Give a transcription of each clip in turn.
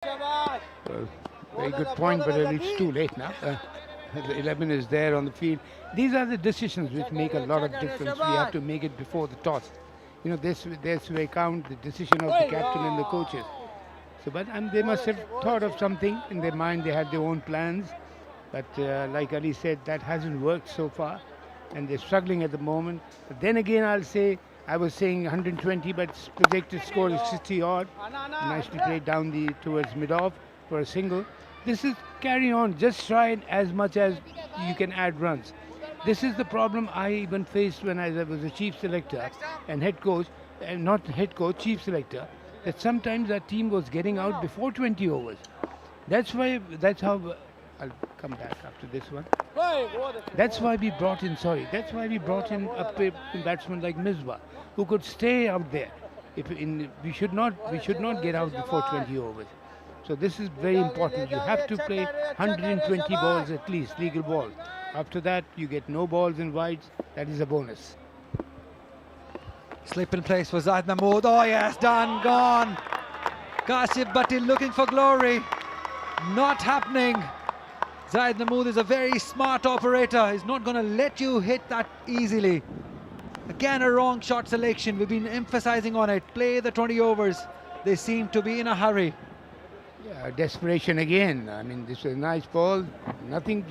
Well, very good point, but it's too late now. The 11 is there on the field. These are the decisions which make a lot of difference. We have to make it before the toss. You know, this way count the decision of the captain and the coaches. So, but they must have thought of something in their mind. They had their own plans, but like Ali said, that hasn't worked so far, and they're struggling at the moment. But then again, I'll say I was saying 120, but projected score is 60 odd. Nicely played down the towards mid-off for a single. This is carry on. Just try it as much as you can add runs. This is the problem I even faced when I was a chief selector and head coach, and not head coach, chief selector. That sometimes our team was getting out before 20 overs. That's why. That's how. I'll come back after this one. That's why we brought in. Sorry. That's why we brought in a batsman like Misbah, who could stay out there. We should not get out before 20 overs. So this is very important. You have to play 120 balls at least, legal balls. After that, you get no balls and wides. That is a bonus. Slip in place for Zahid Mahmood. Oh yes, done, gone. Kashyap Bhatti looking for glory. Not happening. Zahid Mahmood is a very smart operator. He's not going to let you hit that easily. Again, a wrong shot selection. We've been emphasizing on it. Play the 20 overs. They seem to be in a hurry. Yeah, desperation again. I mean, this is a nice ball. Nothing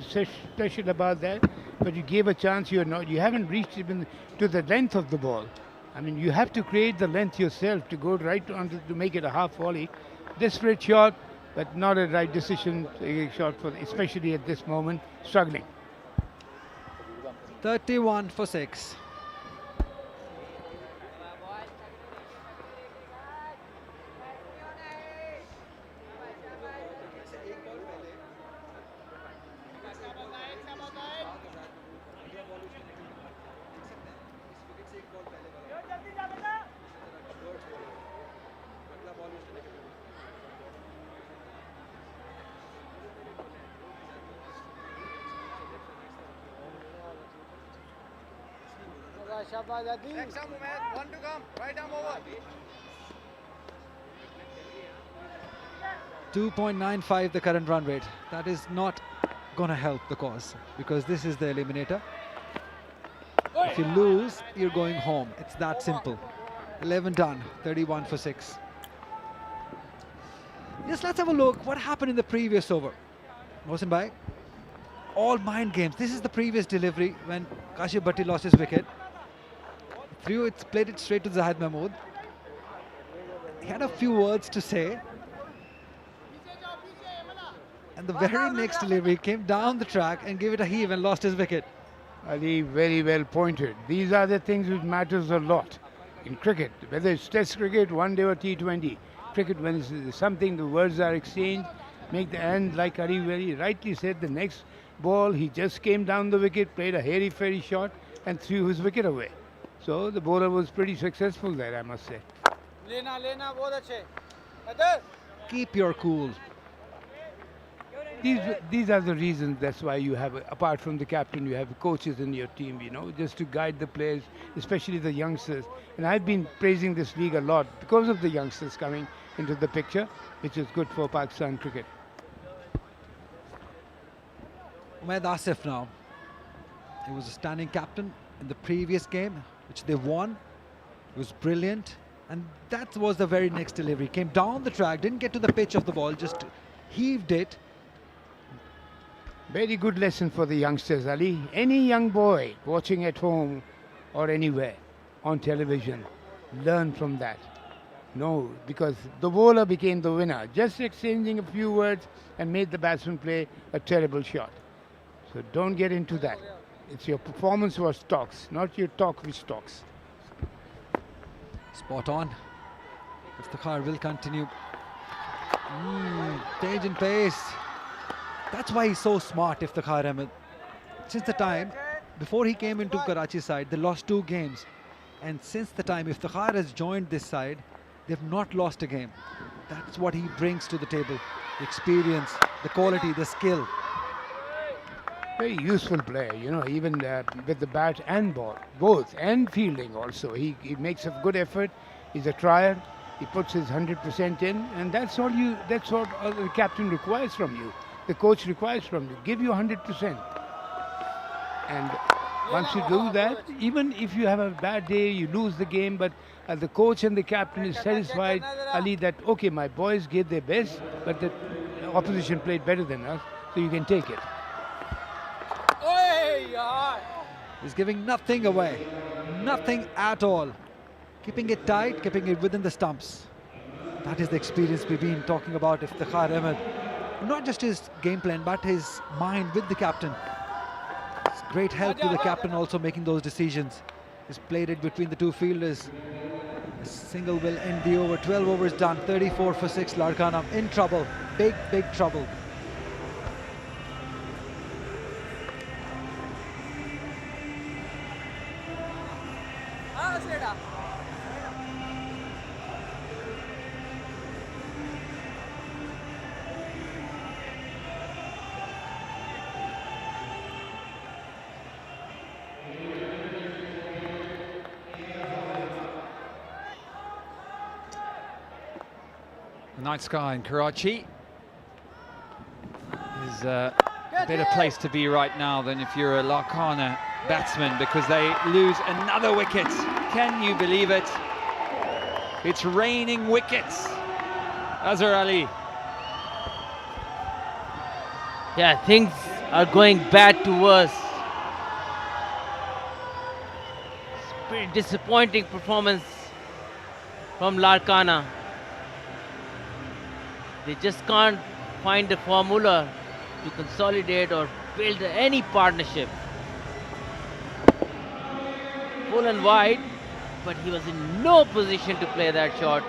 special about that. But you gave a chance. You haven't reached even to the length of the ball. I mean, you have to create the length yourself to go right on to make it a half volley. Desperate shot, but not a right decision. A shot for, especially at this moment, struggling. 31 for 6. Next time, Umaid, one to come. Right arm over. 2.95 the current run rate. That is not going to help the cause, because this is the eliminator. If you lose, you're going home. It's that simple. 11 done, 31 for 6. Yes, let's have a look. What happened in the previous over? Mohsin bhai, all mind games. This is the previous delivery when Kashyap Bhatti lost his wicket. Threw it, played it straight to Zahid Mahmood. He had a few words to say. And the very next delivery came down the track and gave it a heave and lost his wicket. Ali, very well pointed. These are the things which matters a lot in cricket, whether it's Test cricket, one day or T20. Cricket, when it's something, the words are exchanged, make the end, like Ali very rightly said, the next ball, he just came down the wicket, played a hairy-fairy shot and threw his wicket away. So the bowler was pretty successful there, I must say. Keep your cool. These are the reasons. That's why you have, apart from the captain, you have coaches in your team, you know, just to guide the players, especially the youngsters. And I've been praising this league a lot because of the youngsters coming into the picture, which is good for Pakistan cricket. Umaid Asif now. He was a standing captain in the previous game, which they won. It was brilliant. And that was the very next delivery. Came down the track, didn't get to the pitch of the ball, just heaved it. Very good lesson for the youngsters, Ali. Any young boy watching at home or anywhere on television, learn from that. No, because the bowler became the winner, just exchanging a few words and made the batsman play a terrible shot. So don't get into that. It's your performance what talks, not your talk which talks. Spot on. Iftikhar will continue. Change in pace. That's why he's so smart, Iftikhar Ahmed. Since the time, before he came into Karachi side, they lost 2 games. And since the time Iftikhar has joined this side, they've not lost a game. That's what he brings to the table. The experience, the quality, the skill. Very useful player, you know, even with the bat and ball, both, and fielding also. He makes a good effort. He's a trier. He puts his 100% in, and that's what the captain requires from you. The coach requires from you. Give you 100%. And once you do that, even if you have a bad day, you lose the game, but the coach and the captain is satisfied, Ali, that okay, my boys gave their best, but the opposition played better than us, so you can take it. He's giving nothing away, nothing at all. Keeping it tight, keeping it within the stumps. That is the experience we've been talking about Iftikhar Ahmed. Not just his game plan, but his mind with the captain. It's great help to the captain also making those decisions. He's played it between the two fielders. A single will end the over. 12 overs done, 34 for 6. Larkana in trouble, big trouble. The night sky in Karachi is a better place to be right now than if you're a Larkana batsman, because they lose another wicket. Can you believe it? It's raining wickets. Azhar Ali. Yeah, things are going bad to worse. It's a pretty disappointing performance from Larkana. They just can't find a formula to consolidate or build any partnership. Full and wide, but he was in no position to play that shot.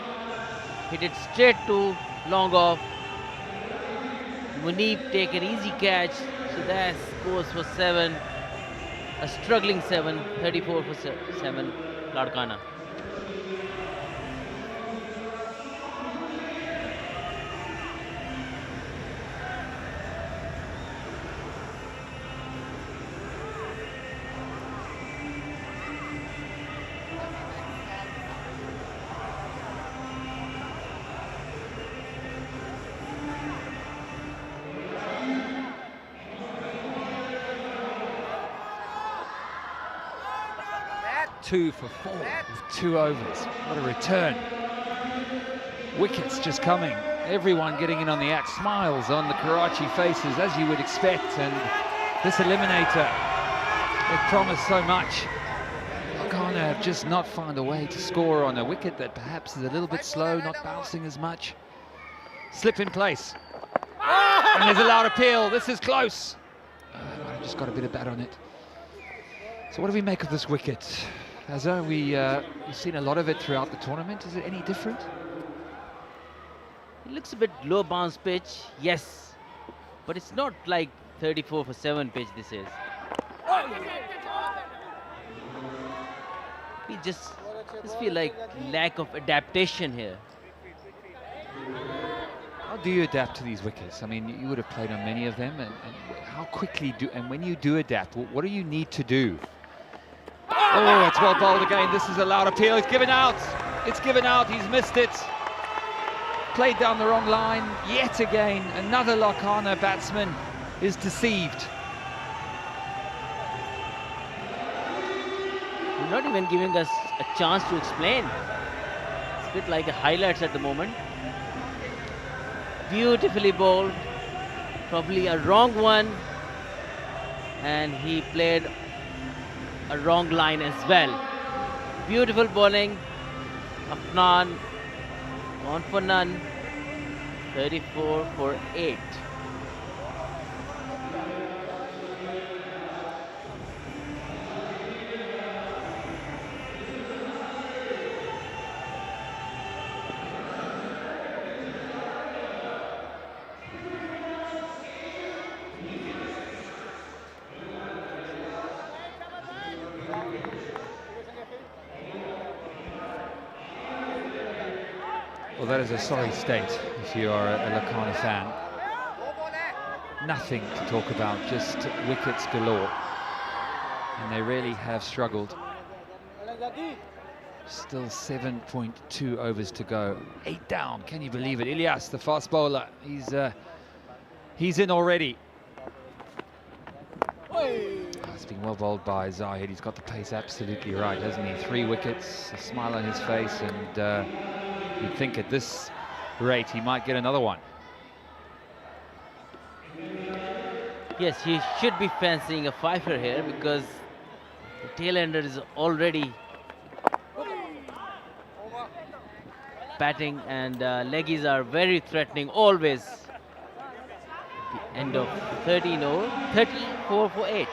Hit it straight to long off. Munib take an easy catch. Shiraz goes for 7. A struggling 7, 34 for 7, Larkana. Two for 4 with 2 overs. What a return. Wickets just coming. Everyone getting in on the act. Smiles on the Karachi faces, as you would expect. And this eliminator, it promised so much. Larkana have just not found a way to score on a wicket that perhaps is a little bit slow, not bouncing as much. Slip in place. And there's a loud appeal. This is close. I've just got a bit of bat on it. So what do we make of this wicket? Azhar, we've seen a lot of it throughout the tournament. Is it any different? It looks a bit low bounce pitch, yes. But it's not like 34 for 7 pitch this is. We just feel like lack of adaptation here. How do you adapt to these wickets? I mean, you would have played on many of them, and how quickly and when you do adapt, what do you need to do? Oh, it's well bowled again. This is a loud appeal. It's given out. It's given out. He's missed it. Played down the wrong line yet again. Another Larkana batsman is deceived. You're not even giving us a chance to explain. It's a bit like the highlights at the moment. Beautifully bowled. Probably a wrong one. And he played a wrong line as well. Beautiful bowling. Afnan, gone for none. 34 for 8. Well, that is a sorry state if you are a Larkana fan. Nothing to talk about, just wickets galore. And they really have struggled. Still 7.2 overs to go. 8 down, can you believe it? Ilyas, the fast bowler, he's in already. It's been well bowled by Zahid. He's got the pace absolutely right, hasn't he? 3 wickets, a smile on his face, and you'd think at this rate he might get another one. Yes, he should be fancying a fifer here because the Tailender is already batting, and leggies are very threatening always. The end of 13 over, 34 for 8.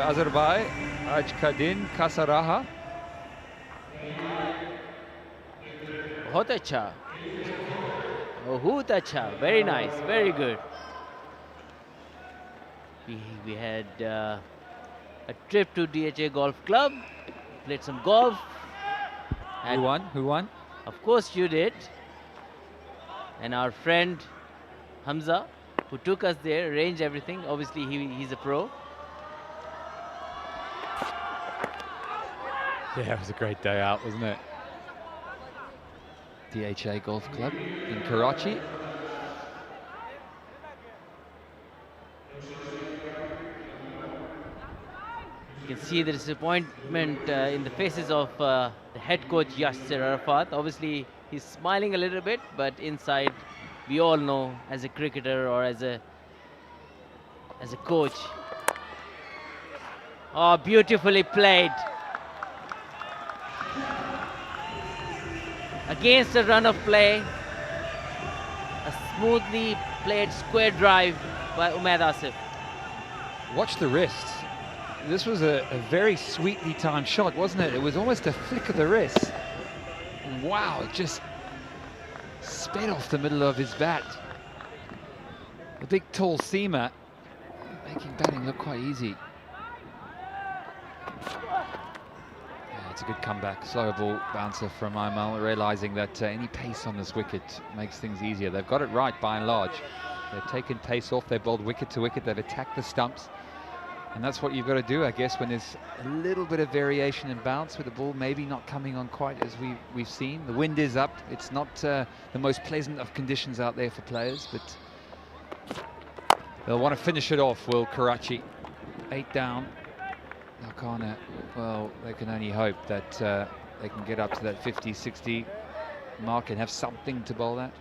Azerbaijan, Aj ka din kaisa raha. Bahut acha. Bahut acha. Very nice. Very good. We had a trip to DHA Golf Club. Played some golf. Who won? Who won? Of course you did. And our friend Hamza, who took us there, arranged everything. Obviously he's a pro. Yeah, it was a great day out, wasn't it? DHA Golf Club in Karachi. You can see the disappointment in the faces of the head coach Yasser Arafat. Obviously, he's smiling a little bit, but inside, we all know as a cricketer or as a coach. Oh, beautifully played. Against a run of play, a smoothly played square drive by Umaid Asif. Watch the wrists. This was a very sweetly timed shot, wasn't it? It was almost a flick of the wrist. Wow, it just sped off the middle of his bat. The big tall seamer making batting look quite easy. It's a good comeback. Slow ball bouncer from Aimal, realizing that any pace on this wicket makes things easier. They've got it right by and large. They've taken pace off, they've bowled wicket to wicket, they've attacked the stumps. And that's what you've got to do, I guess, when there's a little bit of variation in bounce with the ball maybe not coming on quite as we've seen. The wind is up. It's not the most pleasant of conditions out there for players, but they'll want to finish it off, will Karachi. 8 down. Larkana, well, they can only hope that they can get up to that 50, 60 mark and have something to bowl at.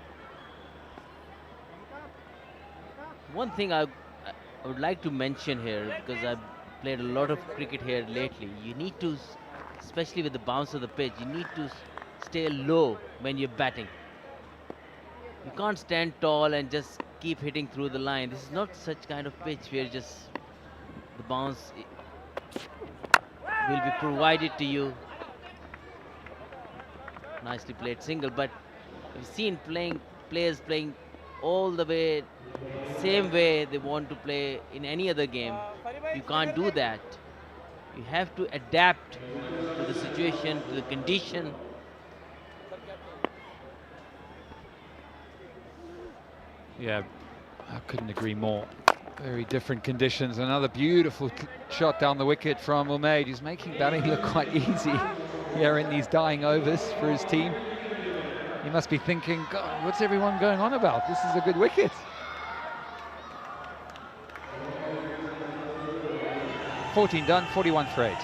One thing I would like to mention here, because I've played a lot of cricket here lately, you need to, especially with the bounce of the pitch, you need to stay low when you're batting. You can't stand tall and just keep hitting through the line. This is not such kind of pitch where just the bounce will be provided to you. Nicely played single, but we've seen players playing all the way, same way they want to play in any other game. You can't do that. You have to adapt to the situation, to the condition. Yeah, I couldn't agree more. Very different conditions. Another beautiful shot down the wicket from Umaid. He's making batting look quite easy here in these dying overs for his team. He must be thinking, God, what's everyone going on about? This is a good wicket. 14 done, 41 for 8.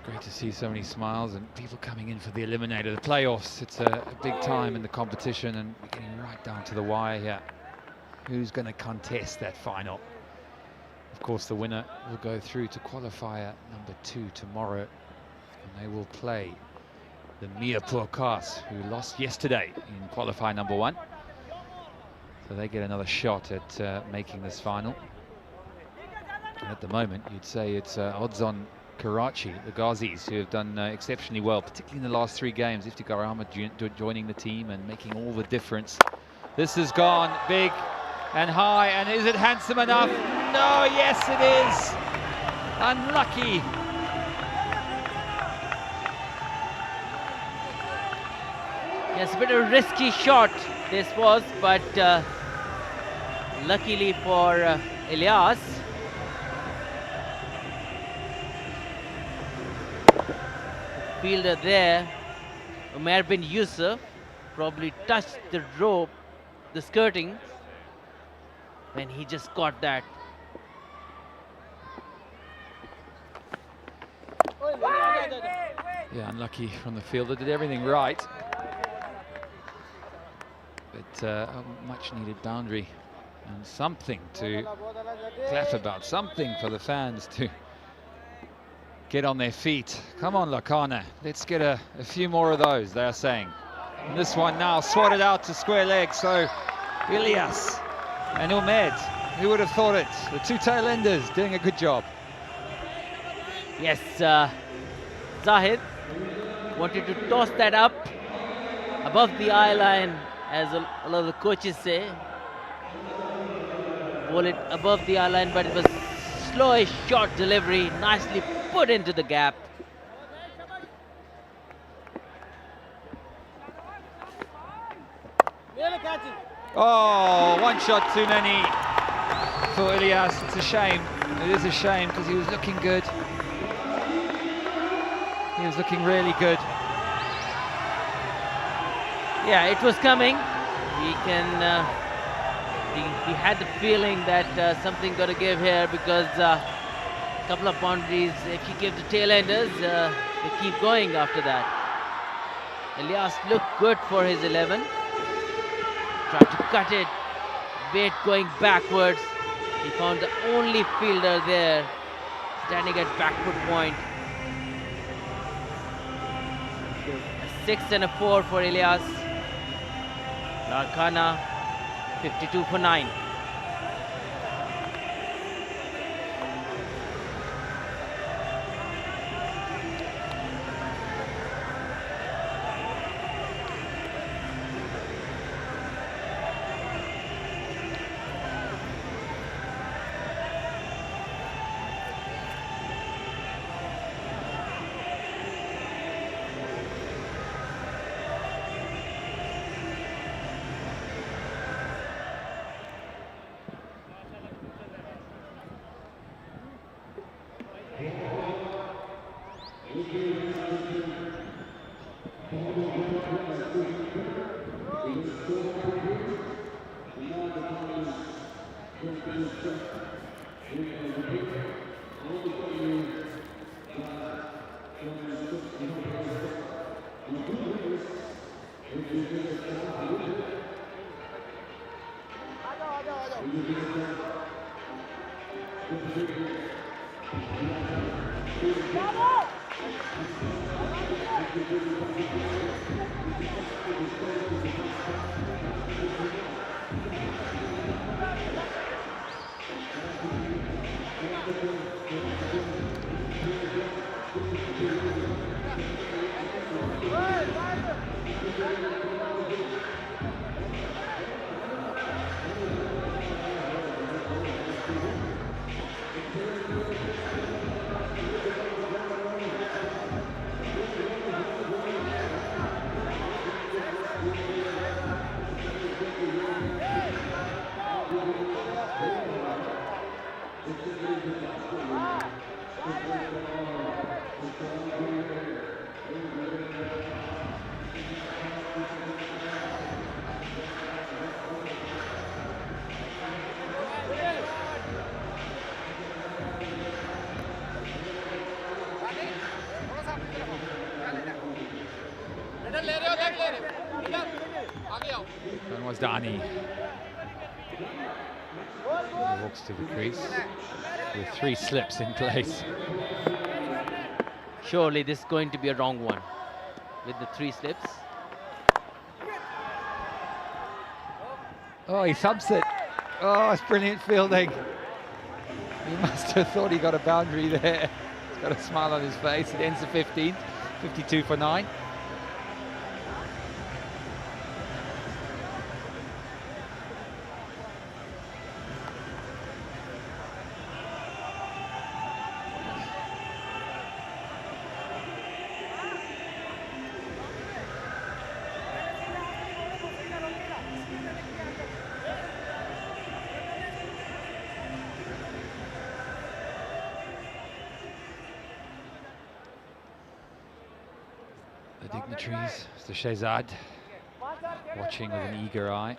Great to see so many smiles and people coming in for the Eliminator, the playoffs. It's a big time in the competition, and we're getting right down to the wire here. Who's going to contest that final? Of course, the winner will go through to qualifier number 2 tomorrow, and they will play the Mirpur Khas, who lost yesterday in qualifier number 1. So they get another shot at making this final. And at the moment, you'd say it's odds on Karachi, the Ghazis, who have done exceptionally well, particularly in the last 3 games. Iftikhar Ahmed joining the team and making all the difference. This has gone big and high, and is it handsome enough? No, yes it is. Unlucky. Yes, a bit of a risky shot this was, but luckily for Ilyas, fielder there, Umar bin Yusuf, probably touched the rope, the skirting, when he just got that. Yeah, unlucky from the fielder, did everything right. But a much needed boundary and something to clap about, something for the fans to get on their feet. Come on, Larkana, let's get a few more of those, they are saying. And this one now swatted out to square leg, so Ilyas and Umed, who would have thought it? The 2 Tailenders doing a good job. Yes, Zahid wanted to toss that up above the eye line, as a lot of the coaches say. Ball it above the eye line, but it was slowish short delivery, nicely put into the gap. Oh, 1 shot too many for Ilyas. It's a shame. It is a shame because he was looking good. He was looking really good. Yeah, it was coming. We can. We had the feeling that something got to give here, because a couple of boundaries. If you give the Tailenders, they keep going after that. Ilyas looked good for his 11. Tried to cut it. Bait going backwards. He found the only fielder there, standing at back foot point. A 6 and a 4 for Ilyas. Larkana, 52 for 9. Wazdani walks to the crease with 3 slips in place. Surely this is going to be a wrong one with the 3 slips. Oh, he thumps it. Oh, it's brilliant fielding. He must have thought he got a boundary there. He's got a smile on his face. It ends the 15th, 52 for 9. The dignitaries, Mr. Shehzad, watching with an eager eye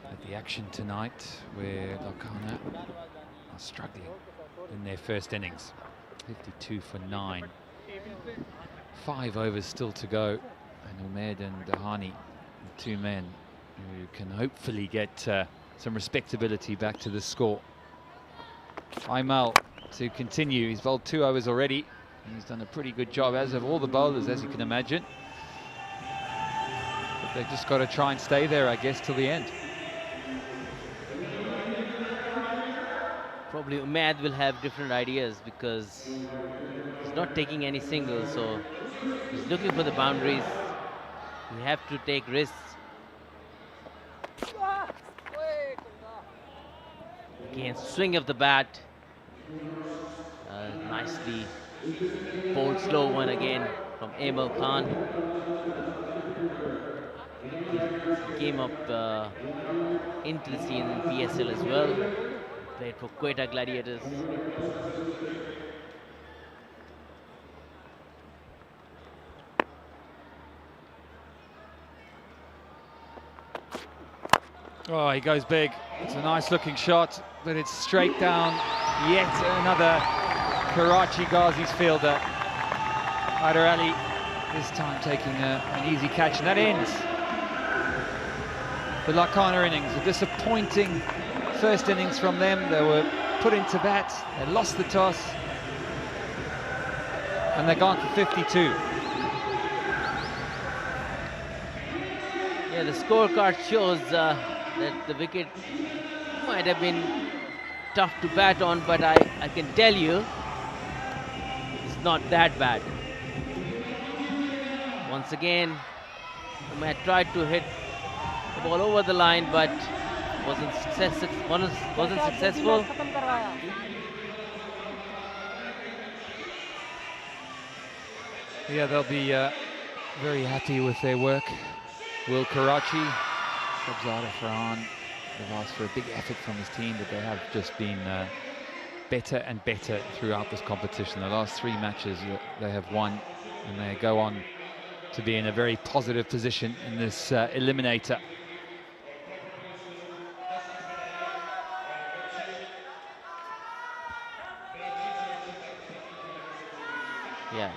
at the action tonight, where Larkana are struggling in their first innings. 52 for 9. 5 overs still to go, and Umaid and Dahani, the 2 men who can hopefully get some respectability back to the score. Aimal to continue. He's bowled 2 overs already. He's done a pretty good job, as have all the bowlers, as you can imagine. But they've just got to try and stay there, I guess, till the end. Probably Umaid will have different ideas because he's not taking any singles, so he's looking for the boundaries. You have to take risks. Again, swing of the bat. Nicely bowled slow one again from Aimal Khan. He came up into the scene in PSL as well. Played for Quetta Gladiators. Oh, he goes big. It's a nice looking shot, but it's straight down. Yet another Karachi Ghazis fielder. Hyder Ali this time taking an easy catch, and that ends the Larkana innings. A disappointing first innings from them. They were put into bat, they lost the toss, and they're gone for 52. Yeah, the scorecard shows that the wicket might have been tough to bat on, but I can tell you it's not that bad. Once again, Umaid tried to hit the ball over the line, but wasn't successful. Yeah, they'll be very happy with their work. Will Karachi, Sabzada Farhan, they've asked for a big effort from his team, but they have just been better and better throughout this competition. The last 3 matches they have won, and they go on to be in a very positive position in this Eliminator. Yeah,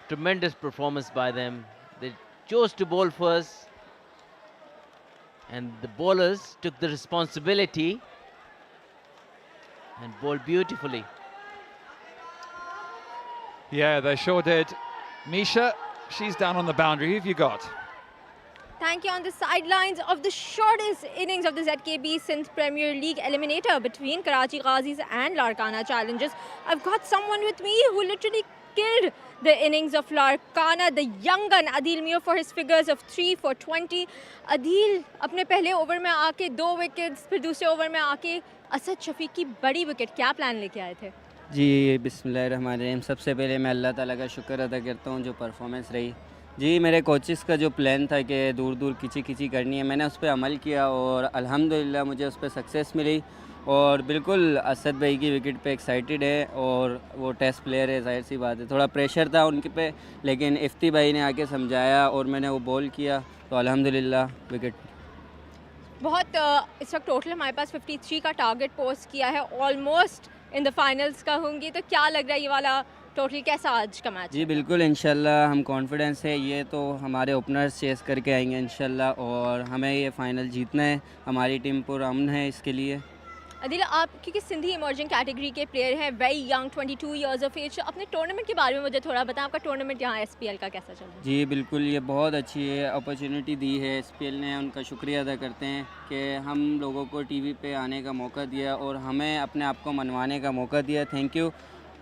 tremendous performance by them. They chose to bowl first, and the bowlers took the responsibility and bowled beautifully. Yeah, they sure did. Misha, she's down on the boundary. Who have you got? Thank you. On the sidelines of the shortest innings of the ZKB Sindh Premier League Eliminator between Karachi Ghazis and Larkana Challengers, I've got someone with me who literally killed the innings of Larkana, the young gun Adil Mio, for his figures of 3 for 20. Adil अपने पहले over में आके 2 wickets, फिर दूसरे over में आके असद शफीक की बड़ी विकेट, क्या प्लान लेके आए थे? जी बिस्मिल्लाहिर्रहमानिर्रहीम। सबसे पहले मैं अल्लाह ताला का शुक्र अदा करता हूँ जो परफॉर्मेंस रही। जी मेरे कोचेस का जो प्लान था कि दूर दूर खिंची करनी है, मैंने उस पर अमल किया और अल्हम्दुलिल्लाह मुझे उस पर सक्सेस मिली। और बिल्कुल असद भाई की विकेट पे एक्साइटेड है, और वो टेस्ट प्लेयर है, जाहिर सी बात है थोड़ा प्रेशर था उनके पे, लेकिन इफ्ती भाई ने आके समझाया और मैंने वो बॉल किया तो अल्हम्दुलिल्लाह विकेट। बहुत इस वक्त टोटल हमारे पास 53 का टारगेट पोस्ट किया है, ऑलमोस्ट इन द फाइनल्स का होंगी, तो क्या लग रहा है ये वाला टोटल कैसा आज का मैच? जी बिल्कुल, इंशाल्लाह हम कॉन्फिडेंस है, ये तो हमारे ओपनर्स चेस करके आएंगे इंशाल्लाह, और हमें ये फाइनल जीतना है, हमारी टीम पुरअमन है इसके लिए। अदिल, आप क्योंकि सिंधी इमर्जिंग कैटेगरी के प्लेयर हैं, very young, 22 years of age, अपने टूर्नामेंट के बारे में मुझे थोड़ा बताएं, आपका टूर्नामेंट यहाँ SPL का कैसा चल रहा है? जी बिल्कुल, ये बहुत अच्छी है अपॉर्चुनिटी दी है SPL ने, उनका शुक्रिया अदा करते हैं कि हम लोगों को टीवी पे आने का मौका दिया और हमें अपने आप को मनवाने का मौका दिया, थैंक यू।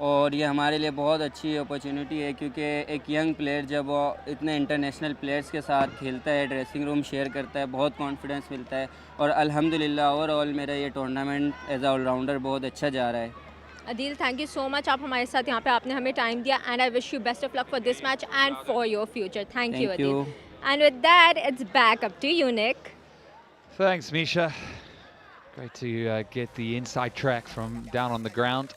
और ये हमारे लिए बहुत अच्छी अपॉर्चुनिटी है क्योंकि एक यंग प्लेयर जब वो इतने इंटरनेशनल प्लेयर्स के साथ खेलता है, ड्रेसिंग रूम शेयर करता है, बहुत कॉन्फिडेंस मिलता है, और अल्हम्दुलिल्लाह ओवरऑल मेरा ये टूर्नामेंट एज ऑलराउंडर बहुत अच्छा जा रहा है। Adil, thank you so much, आप हमारे साथ यहाँ पे आपने हमें टाइम दिया, and I wish you best of luck for this match and for your future. Thank you Adil. And with that it's back up to you, Nick. Thanks, Misha. Great to get the inside track from down on the ground.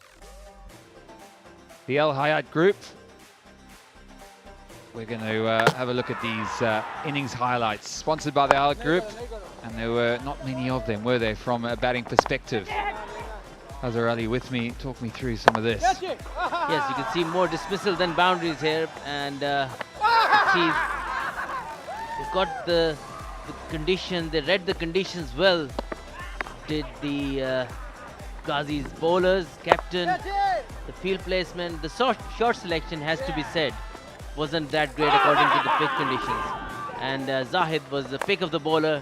The Al Hayat group. We're going to have a look at these innings highlights, sponsored by the Al group, and there were not many of them, were there, from a batting perspective? Hazar Ali with me, talk me through some of this. Yes, you can see more dismissal than boundaries here, and they've got the condition, they read the conditions well, did the Ghazis bowlers, captain, the field placement, the short selection has to be said, wasn't that great according to the pitch conditions. And Zahid was the pick of the bowler.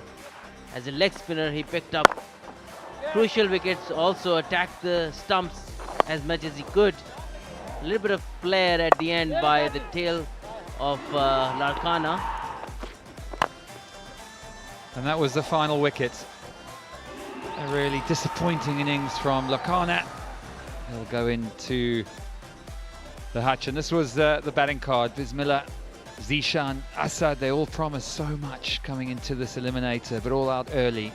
As a leg spinner, he picked up crucial wickets, also attacked the stumps as much as he could. A little bit of flair at the end by the tail of Larkana. And that was the final wicket. A really disappointing innings from Larkana. He'll go into the hutch, and this was the batting card. Bismillah, Zishan, Asad, they all promised so much coming into this eliminator, but all out early.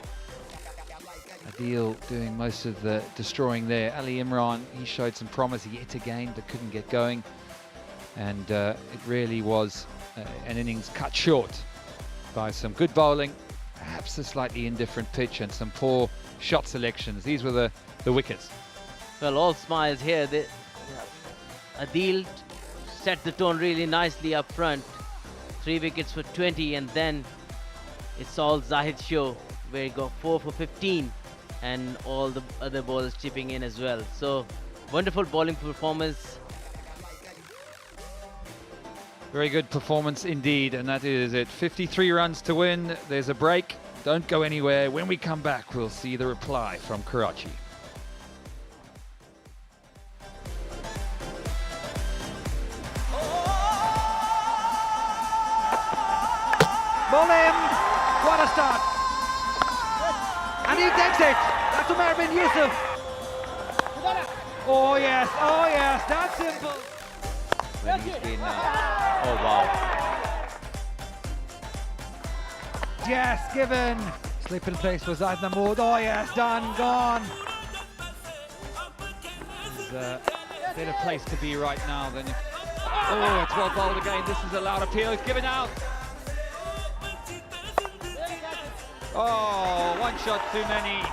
Adil doing most of the destroying there. Ali Imran, he showed some promise yet again, but couldn't get going. And it really was an innings cut short by some good bowling, perhaps a slightly indifferent pitch, and some poor shot selections. These were the wickets. Well, all smiles here. Adil set the tone really nicely up front. 3 wickets for 20, and then it's all Zahid's show, where he got 4 for 15, and all the other bowlers chipping in as well. So, wonderful bowling performance. Very good performance indeed, and that is it. 53 runs to win. There's a break. Don't go anywhere. When we come back, we'll see the reply from Karachi. Bowling! What a start! And he takes it! That's Umar bin Yusuf! Oh yes, that's simple! When he's been, oh wow. Yes, given! Slip in place for Zaid Mahmood. Oh yes, done, gone! There's a better place to be right now than if... Oh, it's well bowled again. This is a loud appeal. It's given out. Oh, one shot too many.